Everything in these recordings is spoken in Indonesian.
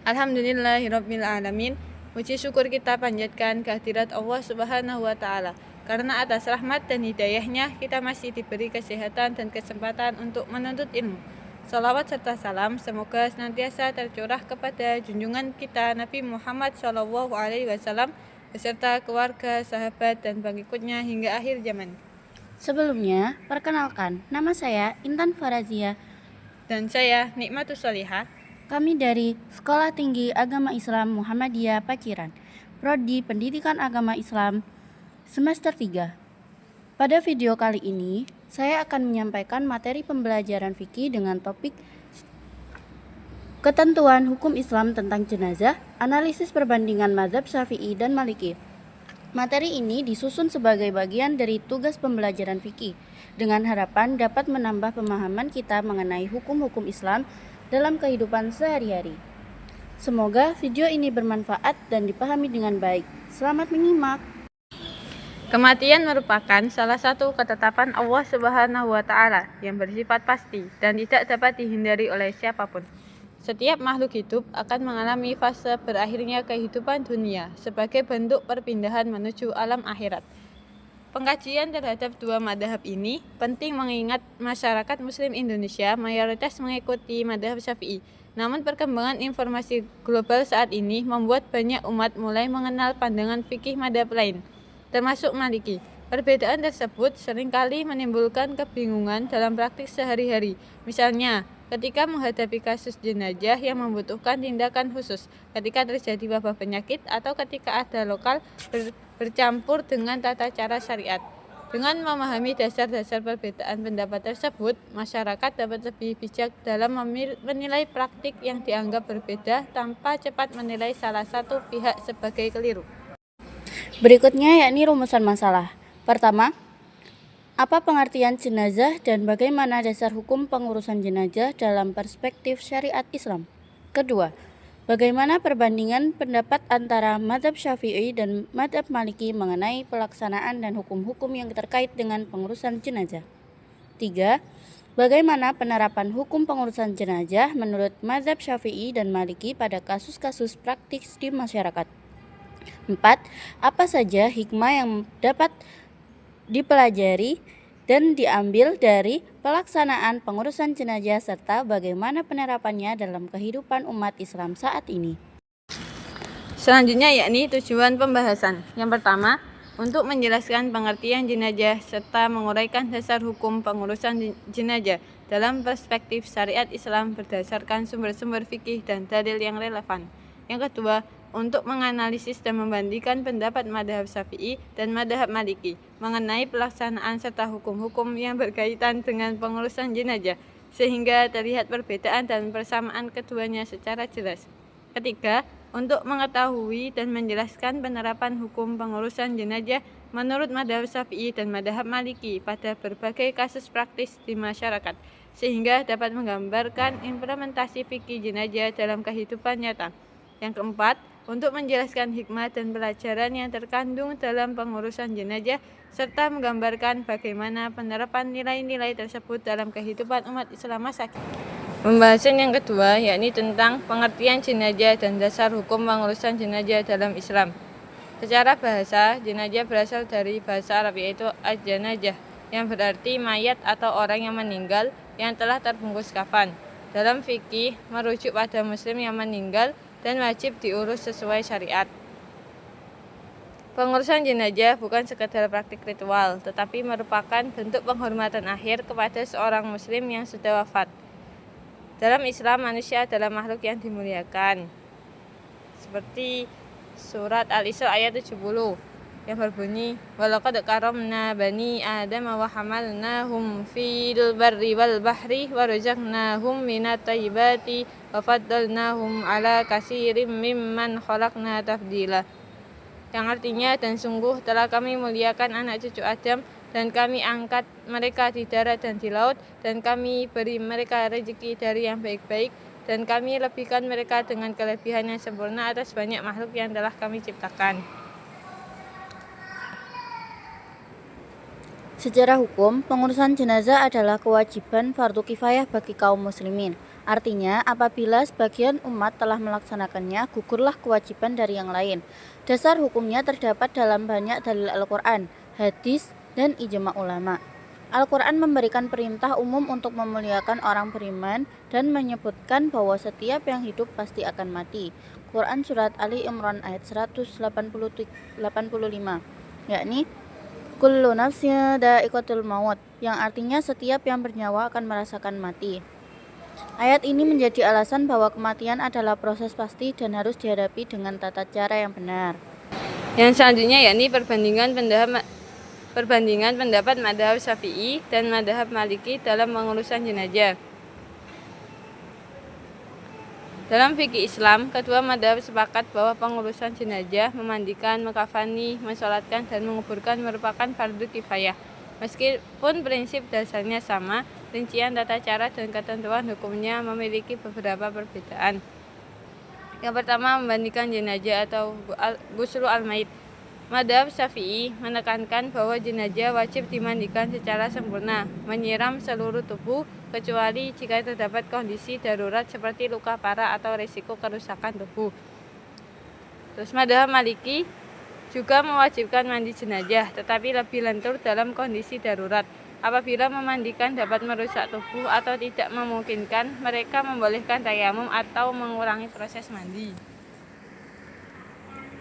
Alhamdulillahirabbil alamin. Puji syukur kita panjatkan kehadirat Allah Subhanahu wa taala. Karena atas rahmat dan hidayahnya kita masih diberi kesehatan dan kesempatan untuk menuntut ilmu. Salawat serta salam semoga senantiasa tercurah kepada junjungan kita Nabi Muhammad SAW beserta keluarga, sahabat, dan pengikutnya hingga akhir zaman. Sebelumnya, perkenalkan, nama saya Intan Farazia. Dan saya Nikmatus Sholihah. Kami dari Sekolah Tinggi Agama Islam Muhammadiyah Paciran, Prodi Pendidikan Agama Islam, semester 3. Pada video kali ini, saya akan menyampaikan materi pembelajaran fikih dengan topik ketentuan hukum Islam tentang jenazah, analisis perbandingan mazhab Syafi'i dan Maliki. Materi ini disusun sebagai bagian dari tugas pembelajaran fikih, dengan harapan dapat menambah pemahaman kita mengenai hukum-hukum Islam dalam kehidupan sehari-hari. Semoga video ini bermanfaat dan dipahami dengan baik. Selamat menyimak. Kematian merupakan salah satu ketetapan Allah Subhanahu wa taala yang bersifat pasti dan tidak dapat dihindari oleh siapapun. Setiap makhluk hidup akan mengalami fase berakhirnya kehidupan dunia sebagai bentuk perpindahan menuju alam akhirat. Pengkajian terhadap dua madhab ini penting mengingat masyarakat Muslim Indonesia mayoritas mengikuti madhab Syafi'i. Namun perkembangan informasi global saat ini membuat banyak umat mulai mengenal pandangan fikih madhab lain, termasuk Maliki. Perbedaan tersebut seringkali menimbulkan kebingungan dalam praktik sehari-hari. Misalnya, ketika menghadapi kasus jenazah yang membutuhkan tindakan khusus, ketika terjadi wabah penyakit, atau ketika ada lokal bercampur dengan tata cara syariat. Dengan memahami dasar-dasar perbedaan pendapat tersebut, masyarakat dapat lebih bijak dalam menilai praktik yang dianggap berbeda tanpa cepat menilai salah satu pihak sebagai keliru. Berikutnya yakni rumusan masalah. Pertama, apa pengertian jenazah dan bagaimana dasar hukum pengurusan jenazah dalam perspektif syariat Islam? Kedua, bagaimana perbandingan pendapat antara mazhab Syafi'i dan mazhab Maliki mengenai pelaksanaan dan hukum-hukum yang terkait dengan pengurusan jenazah? 3. Bagaimana penerapan hukum pengurusan jenazah menurut mazhab Syafi'i dan Maliki pada kasus-kasus praktis di masyarakat? 4. Apa saja hikmah yang dapat dipelajari dan diambil dari pelaksanaan pengurusan jenazah serta bagaimana penerapannya dalam kehidupan umat Islam saat ini. Selanjutnya yakni tujuan pembahasan. Yang pertama, untuk menjelaskan pengertian jenazah serta menguraikan dasar hukum pengurusan jenazah dalam perspektif syariat Islam berdasarkan sumber-sumber fikih dan dalil yang relevan. Yang kedua, untuk menganalisis dan membandingkan pendapat madhab Syafi'i dan madhab Maliki mengenai pelaksanaan serta hukum-hukum yang berkaitan dengan pengurusan jenazah, sehingga terlihat perbedaan dan persamaan keduanya secara jelas. Ketiga, untuk mengetahui dan menjelaskan penerapan hukum pengurusan jenazah menurut madhab Syafi'i dan madhab Maliki pada berbagai kasus praktis di masyarakat, sehingga dapat menggambarkan implementasi fikih jenazah dalam kehidupan nyata. Yang keempat, untuk menjelaskan hikmah dan pelajaran yang terkandung dalam pengurusan jenazah serta menggambarkan bagaimana penerapan nilai-nilai tersebut dalam kehidupan umat Islam masa kini. Pembahasan yang kedua yakni tentang pengertian jenazah dan dasar hukum pengurusan jenazah dalam Islam. Secara bahasa, jenazah berasal dari bahasa Arab yaitu az-janazah yang berarti mayat atau orang yang meninggal yang telah terbungkus kafan. Dalam fikih merujuk pada muslim yang meninggal dan wajib diurus sesuai syariat. Pengurusan jenazah bukan sekadar praktik ritual, tetapi merupakan bentuk penghormatan akhir kepada seorang muslim yang sudah wafat. Dalam Islam, manusia adalah makhluk yang dimuliakan. Seperti surat Al-Isra ayat 70 yang berbunyi, "Walaqad karamna bani Adam wa hamalnahum fil barri wal bahri wa razaqnahum minat thayyibati wa faddalnahum ala katsirin mimman khalaqna tafdila." Yang artinya, dan sungguh telah kami muliakan anak cucu Adam dan kami angkat mereka di darat dan di laut dan kami beri mereka rezeki dari yang baik-baik dan kami lebihkan mereka dengan kelebihan yang sempurna atas banyak makhluk yang telah kami ciptakan. Secara hukum, pengurusan jenazah adalah kewajiban fardu kifayah bagi kaum muslimin. Artinya, apabila sebagian umat telah melaksanakannya, gugurlah kewajiban dari yang lain. Dasar hukumnya terdapat dalam banyak dalil Al-Quran, hadis, dan ijma ulama. Al-Quran memberikan perintah umum untuk memuliakan orang beriman dan menyebutkan bahwa setiap yang hidup pasti akan mati. Quran Surat Ali Imran ayat 185, yakni Kullu nafsin dha'iqatul maut, yang artinya setiap yang bernyawa akan merasakan mati. Ayat ini menjadi alasan bahwa kematian adalah proses pasti dan harus dihadapi dengan tata cara yang benar. Yang selanjutnya yakni perbandingan pendapat madhab Syafi'i dan madhab Maliki dalam pengurusan jenazah. Dalam fikih Islam, kedua madhab sepakat bahwa pengurusan jenazah, memandikan, mengkafani, mensolatkan, dan menguburkan merupakan fardu kifayah. Meskipun prinsip dasarnya sama, rincian tata cara dan ketentuan hukumnya memiliki beberapa perbedaan. Yang pertama, membandingkan jenazah atau ghuslu al-maid. Madhab Syafi'i menekankan bahwa jenazah wajib dimandikan secara sempurna, menyiram seluruh tubuh, kecuali jika terdapat kondisi darurat seperti luka parah atau risiko kerusakan tubuh. Terus madhab Maliki juga mewajibkan mandi jenazah, tetapi lebih lentur dalam kondisi darurat. Apabila memandikan dapat merusak tubuh atau tidak memungkinkan, mereka membolehkan tayamum atau mengurangi proses mandi.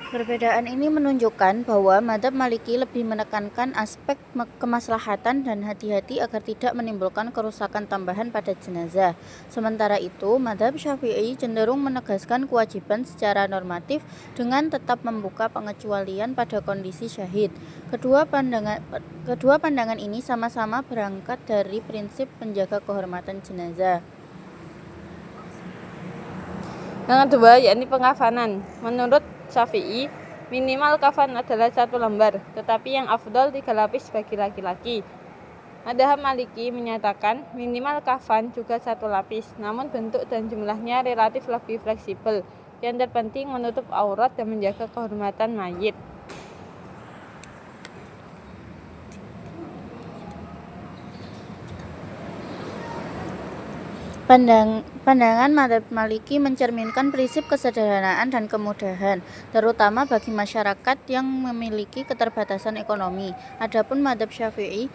Perbedaan ini menunjukkan bahwa madhab Maliki lebih menekankan aspek kemaslahatan dan hati-hati agar tidak menimbulkan kerusakan tambahan pada jenazah. Sementara itu, madhab Syafi'i cenderung menegaskan kewajiban secara normatif dengan tetap membuka pengecualian pada kondisi syahid. Kedua pandangan ini sama-sama berangkat dari prinsip menjaga kehormatan jenazah. Yang kedua yakni pengafanan. Menurut Syafi'i, minimal kafan adalah 1 lembar, tetapi yang afdal 3 lapis bagi laki-laki. Madhab Maliki menyatakan minimal kafan juga 1 lapis, namun bentuk dan jumlahnya relatif lebih fleksibel. Yang terpenting menutup aurat dan menjaga kehormatan mayit. Pandangan madhab Maliki mencerminkan prinsip kesederhanaan dan kemudahan, terutama bagi masyarakat yang memiliki keterbatasan ekonomi. Adapun madhab Syafi'i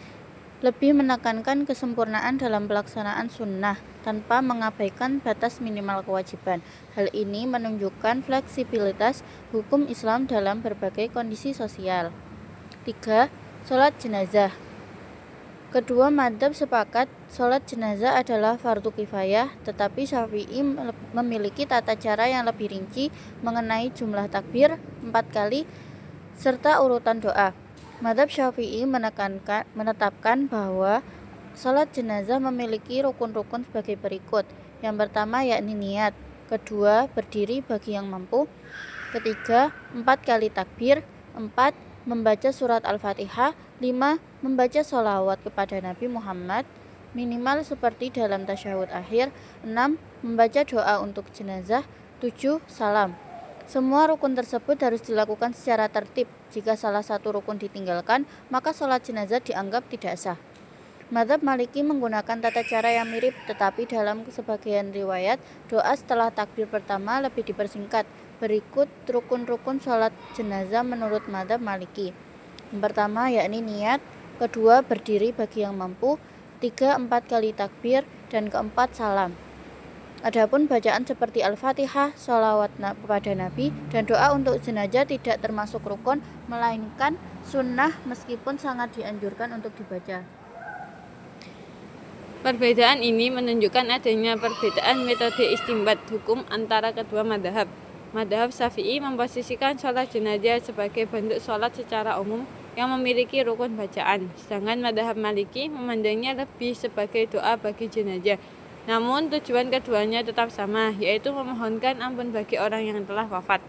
lebih menekankan kesempurnaan dalam pelaksanaan sunnah tanpa mengabaikan batas minimal kewajiban. Hal ini menunjukkan fleksibilitas hukum Islam dalam berbagai kondisi sosial. 3. Sholat jenazah. Kedua madhab sepakat sholat jenazah adalah fardu kifayah, tetapi Syafi'i memiliki tata cara yang lebih rinci mengenai jumlah takbir 4 kali serta urutan doa. Madhab Syafi'i menetapkan bahwa sholat jenazah memiliki rukun-rukun sebagai berikut. Yang pertama yakni niat, kedua berdiri bagi yang mampu, ketiga 4 kali takbir, 4 membaca surat Al-Fatihah, 5. Membaca sholawat kepada Nabi Muhammad minimal seperti dalam tasyahud akhir, 6. Membaca doa untuk jenazah, 7. Salam. Semua rukun tersebut harus dilakukan secara tertib. Jika salah satu rukun ditinggalkan, maka sholat jenazah dianggap tidak sah. Madhab Maliki menggunakan tata cara yang mirip, tetapi dalam sebagian riwayat, doa setelah takbir pertama lebih dipersingkat. Berikut rukun-rukun sholat jenazah menurut madhab Maliki. Yang pertama yakni niat, kedua berdiri bagi yang mampu, 3. 4 kali takbir, dan keempat salam. Adapun bacaan seperti Al-Fatihah, sholawat kepada Nabi, dan doa untuk jenazah tidak termasuk rukun, melainkan sunnah meskipun sangat dianjurkan untuk dibaca. Perbedaan ini menunjukkan adanya perbedaan metode istinbat hukum antara kedua madhab. Madhab Syafi'i memposisikan sholat jenazah sebagai bentuk sholat secara umum yang memiliki rukun bacaan, sedangkan madhab Maliki memandangnya lebih sebagai doa bagi jenazah. Namun tujuan keduanya tetap sama, yaitu memohonkan ampun bagi orang yang telah wafat.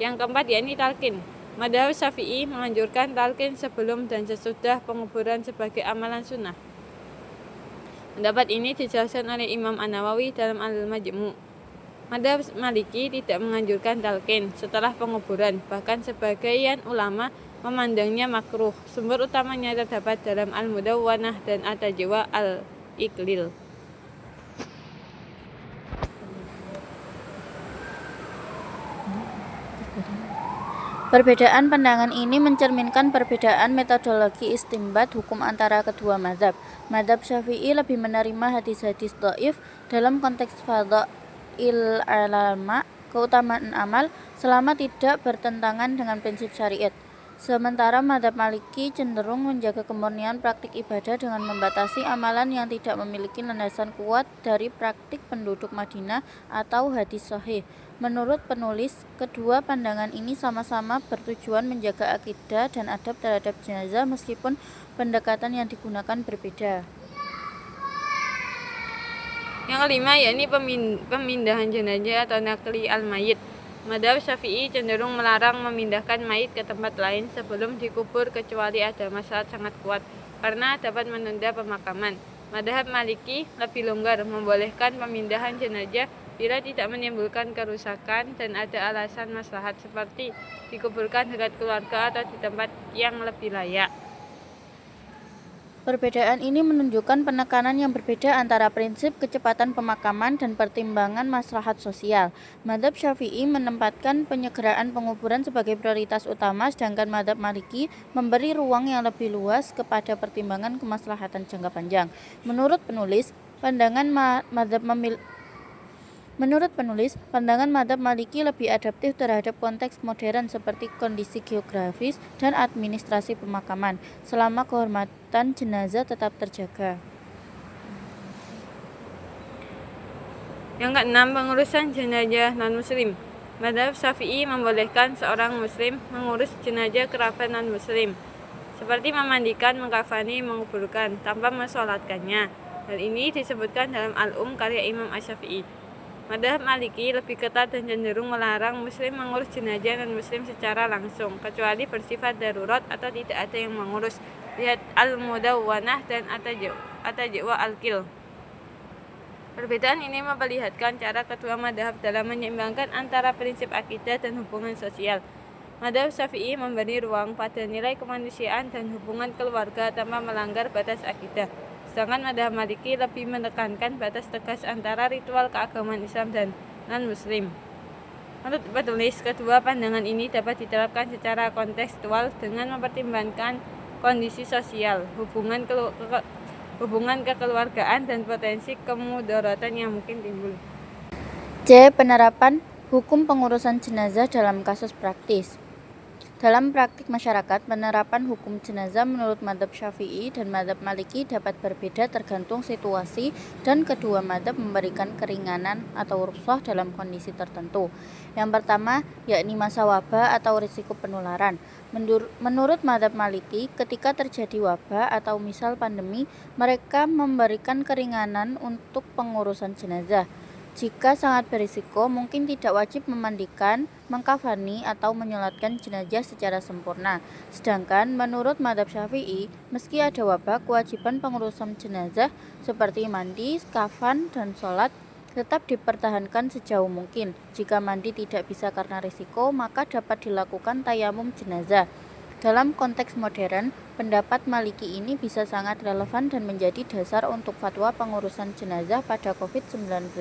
Yang keempat yakni talqin. Madhab Syafi'i menganjurkan talqin sebelum dan sesudah penguburan sebagai amalan sunnah. Pendapat ini dijelaskan oleh Imam An-Nawawi dalam Al-Majmu'. Madhab Maliki tidak menganjurkan talqin setelah penguburan, bahkan sebagian ulama memandangnya makruh. Sumber utamanya terdapat dalam Al-Mudawwanah dan At-Tajwa' Al-Iqlil. Perbedaan pandangan ini mencerminkan perbedaan metodologi istinbat hukum antara kedua mazhab. Mazhab Syafi'i lebih menerima hadis-hadis dhaif dalam konteks fadhail ulama, keutamaan amal, selama tidak bertentangan dengan prinsip syariat. Sementara mazhab Maliki cenderung menjaga kemurnian praktik ibadah dengan membatasi amalan yang tidak memiliki landasan kuat dari praktik penduduk Madinah atau hadis sahih. Menurut penulis, kedua pandangan ini sama-sama bertujuan menjaga akidah dan adab terhadap jenazah meskipun pendekatan yang digunakan berbeda. Yang kelima yakni pemindahan jenazah atau nakli al-mayit. Mazhab Syafi'i cenderung melarang memindahkan mayit ke tempat lain sebelum dikubur kecuali ada maslahat sangat kuat karena dapat menunda pemakaman. Mazhab Maliki lebih longgar, membolehkan pemindahan jenazah bila tidak menimbulkan kerusakan dan ada alasan maslahat seperti dikuburkan dekat keluarga atau di tempat yang lebih layak. Perbedaan ini menunjukkan penekanan yang berbeda antara prinsip kecepatan pemakaman dan pertimbangan maslahat sosial. Mazhab Syafi'i menempatkan penyegeraan penguburan sebagai prioritas utama, sedangkan mazhab Maliki memberi ruang yang lebih luas kepada pertimbangan kemaslahatan jangka panjang. Menurut penulis, pandangan mazhab Maliki lebih adaptif terhadap konteks modern seperti kondisi geografis dan administrasi pemakaman, selama kehormatan jenazah tetap terjaga. Yang keenam, pengurusan jenazah non-muslim. Mazhab Syafi'i membolehkan seorang muslim mengurus jenazah kerabat non-muslim, seperti memandikan, mengkafani, menguburkan, tanpa mensolatkannya. Hal ini disebutkan dalam karya Imam Asy-Syafi'i. Mazhab Maliki lebih ketat dan cenderung melarang muslim mengurus jenazah non-muslim secara langsung, kecuali bersifat darurat atau tidak ada yang mengurus. Lihat Al-Mudawwanah dan At-Tajwa' Al-Iqlil. Perbedaan ini memperlihatkan cara kedua mazhab dalam menyeimbangkan antara prinsip akidah dan hubungan sosial. Mazhab Syafi'i memberi ruang pada nilai kemanusiaan dan hubungan keluarga tanpa melanggar batas akidah. Sedangkan mazhab Maliki lebih menekankan batas tegas antara ritual keagamaan Islam dan non-muslim. Menurut penulis, kedua pandangan ini dapat diterapkan secara kontekstual dengan mempertimbangkan kondisi sosial, hubungan kekeluargaan, dan potensi kemudaratan yang mungkin timbul. C. Penerapan hukum pengurusan jenazah dalam kasus praktis. Dalam praktik masyarakat, penerapan hukum jenazah menurut mazhab Syafi'i dan mazhab Maliki dapat berbeda tergantung situasi, dan kedua mazhab memberikan keringanan atau rukhsah dalam kondisi tertentu. Yang pertama, yakni masa wabah atau risiko penularan. Menurut mazhab Maliki, ketika terjadi wabah atau misal pandemi, mereka memberikan keringanan untuk pengurusan jenazah. Jika sangat berisiko, mungkin tidak wajib memandikan, mengkafani, atau menyolatkan jenazah secara sempurna. Sedangkan menurut mazhab Syafi'i, meski ada wabah, kewajiban pengurusan jenazah seperti mandi, kafan, dan sholat tetap dipertahankan sejauh mungkin. Jika mandi tidak bisa karena risiko, maka dapat dilakukan tayamum jenazah. Dalam konteks modern, pendapat Maliki ini bisa sangat relevan dan menjadi dasar untuk fatwa pengurusan jenazah pada COVID-19.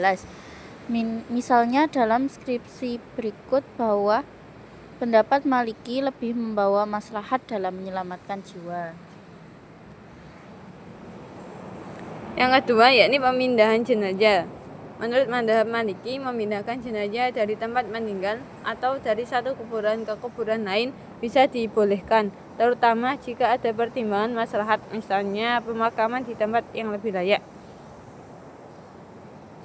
Misalnya dalam skripsi berikut bahwa pendapat Maliki lebih membawa maslahat dalam menyelamatkan jiwa. Yang kedua yakni pemindahan jenazah. Menurut mazhab Maliki, memindahkan jenazah dari tempat meninggal atau dari satu kuburan ke kuburan lain bisa dibolehkan, terutama jika ada pertimbangan maslahat, misalnya pemakaman di tempat yang lebih layak.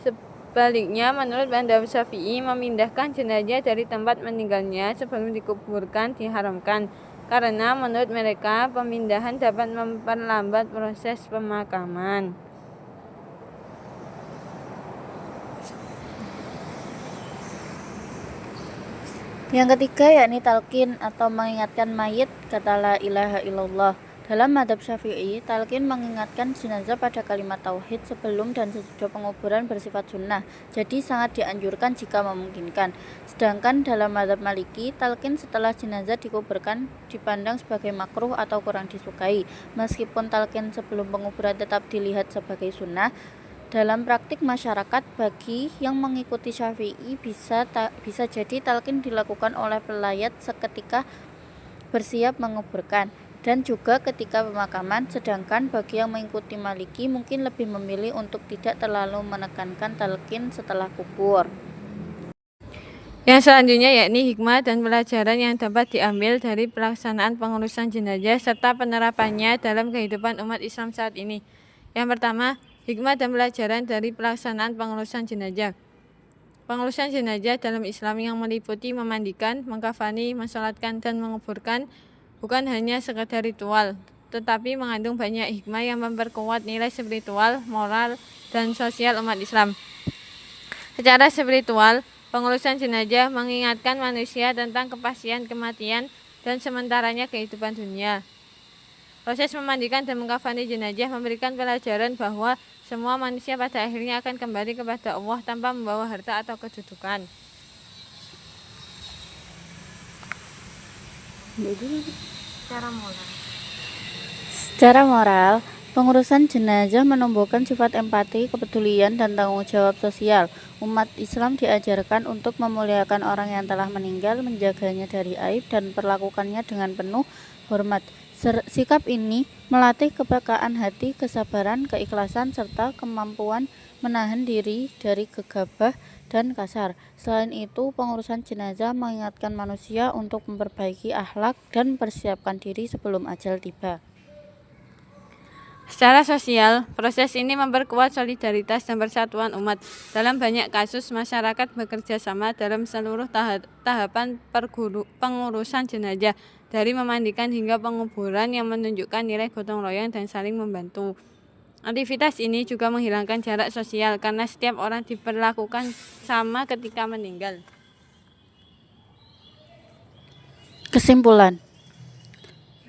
Sebaliknya, menurut mazhab Syafi'i, memindahkan jenazah dari tempat meninggalnya sebelum dikuburkan diharamkan, karena menurut mereka pemindahan dapat memperlambat proses pemakaman. Yang ketiga yakni talqin atau mengingatkan mayit kata la ilaha illallah. Dalam madzhab Syafi'i, talqin mengingatkan jenazah pada kalimat tauhid sebelum dan sesudah penguburan bersifat sunnah, jadi sangat dianjurkan jika memungkinkan. Sedangkan dalam madzhab Maliki, talqin setelah jenazah dikuburkan dipandang sebagai makruh atau kurang disukai. Meskipun talqin sebelum penguburan tetap dilihat sebagai sunnah, dalam praktik masyarakat bagi yang mengikuti Syafi'i bisa jadi talqin dilakukan oleh pelayat seketika bersiap menguburkan dan juga ketika pemakaman, sedangkan bagi yang mengikuti Maliki mungkin lebih memilih untuk tidak terlalu menekankan talqin setelah kubur. Yang selanjutnya yakni hikmah dan pelajaran yang dapat diambil dari pelaksanaan pengurusan jenazah serta penerapannya dalam kehidupan umat Islam saat ini. Yang pertama, hikmah dan pelajaran dari pelaksanaan pengurusan jenazah. Pengurusan jenazah dalam Islam yang meliputi memandikan, mengkafani, mensolatkan, dan menguburkan bukan hanya sekedar ritual, tetapi mengandung banyak hikmah yang memperkuat nilai spiritual, moral, dan sosial umat Islam. Secara spiritual, pengurusan jenazah mengingatkan manusia tentang kepastian kematian dan sementaranya kehidupan dunia. Proses memandikan dan mengkafani jenazah memberikan pelajaran bahwa semua manusia pada akhirnya akan kembali kepada Allah tanpa membawa harta atau kedudukan. Secara moral, pengurusan jenazah menumbuhkan sifat empati, kepedulian, dan tanggung jawab sosial. Umat Islam diajarkan untuk memuliakan orang yang telah meninggal, menjaganya dari aib, dan perlakukannya dengan penuh hormat. Sikap ini melatih kepekaan hati, kesabaran, keikhlasan, serta kemampuan menahan diri dari gegabah dan kasar. Selain itu, pengurusan jenazah mengingatkan manusia untuk memperbaiki akhlak dan mempersiapkan diri sebelum ajal tiba. Secara sosial, proses ini memperkuat solidaritas dan persatuan umat. Dalam banyak kasus, masyarakat bekerja sama dalam seluruh tahapan pengurusan jenazah, dari memandikan hingga penguburan yang menunjukkan nilai gotong royong dan saling membantu. Aktivitas ini juga menghilangkan jarak sosial karena setiap orang diperlakukan sama ketika meninggal. Kesimpulan.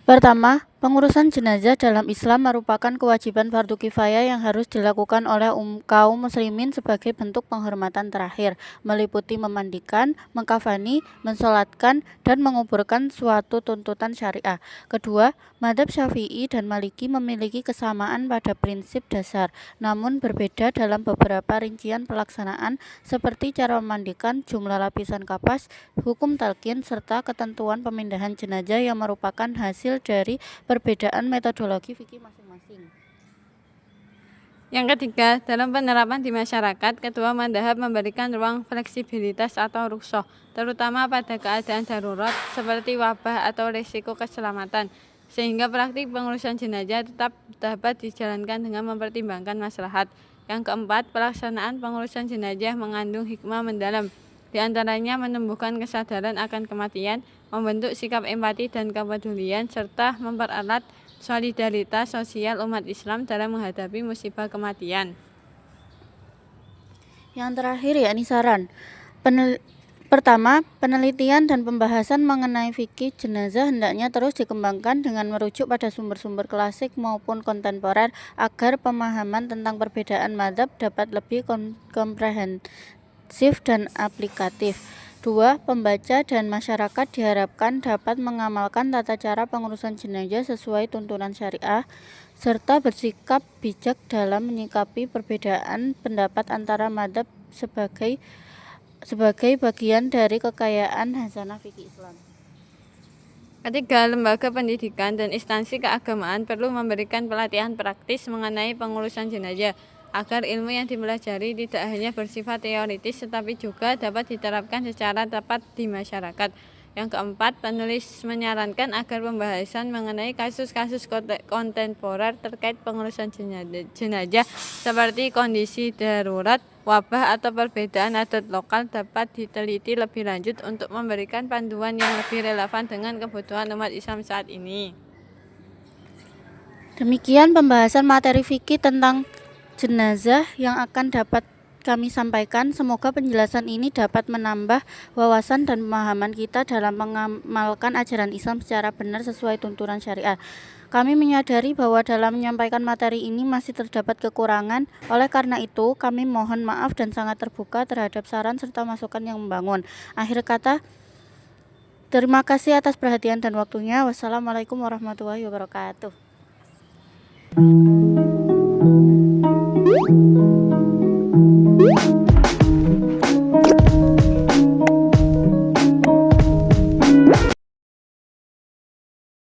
Pertama, pengurusan jenazah dalam Islam merupakan kewajiban fardu kifayah yang harus dilakukan oleh kaum muslimin sebagai bentuk penghormatan terakhir, meliputi memandikan, mengkafani, mensolatkan, dan menguburkan suatu tuntutan syariah. Kedua, madzhab Syafi'i dan Maliki memiliki kesamaan pada prinsip dasar, namun berbeda dalam beberapa rincian pelaksanaan seperti cara memandikan, jumlah lapisan kapas, hukum talqin, serta ketentuan pemindahan jenazah yang merupakan hasil dari perbedaan metodologi fikih masing-masing. Yang ketiga, dalam penerapan di masyarakat, ketua madhab memberikan ruang fleksibilitas atau rukhsah, terutama pada keadaan darurat seperti wabah atau risiko keselamatan, sehingga praktik pengurusan jenazah tetap dapat dijalankan dengan mempertimbangkan maslahat. Yang keempat, pelaksanaan pengurusan jenazah mengandung hikmah mendalam, di antaranya menumbuhkan kesadaran akan kematian, membentuk sikap empati dan kepedulian, serta mempererat solidaritas sosial umat Islam dalam menghadapi musibah kematian. Yang terakhir yakni saran. Pertama, penelitian dan pembahasan mengenai fikih jenazah hendaknya terus dikembangkan dengan merujuk pada sumber-sumber klasik maupun kontemporer agar pemahaman tentang perbedaan madzhab dapat lebih komprehensif dan aplikatif. 2. Pembaca dan masyarakat diharapkan dapat mengamalkan tata cara pengurusan jenazah sesuai tuntunan syariah, serta bersikap bijak dalam menyikapi perbedaan pendapat antara madzhab sebagai bagian dari kekayaan hazanah fikih Islam. Ketiga, lembaga pendidikan dan instansi keagamaan perlu memberikan pelatihan praktis mengenai pengurusan jenazah, agar ilmu yang dipelajari tidak hanya bersifat teoritis tetapi juga dapat diterapkan secara tepat di masyarakat. Yang keempat, penulis menyarankan agar pembahasan mengenai kasus-kasus kontemporer terkait pengurusan jenazah seperti kondisi darurat, wabah, atau perbedaan adat lokal dapat diteliti lebih lanjut untuk memberikan panduan yang lebih relevan dengan kebutuhan umat Islam saat ini. Demikian pembahasan materi fikih tentang jenazah yang akan dapat kami sampaikan. Semoga penjelasan ini dapat menambah wawasan dan pemahaman kita dalam mengamalkan ajaran Islam secara benar sesuai tuntunan syariat. Kami menyadari bahwa dalam menyampaikan materi ini masih terdapat kekurangan. Oleh karena itu, kami mohon maaf dan sangat terbuka terhadap saran serta masukan yang membangun. Akhir kata, terima kasih atas perhatian dan waktunya. Wassalamualaikum warahmatullahi wabarakatuh.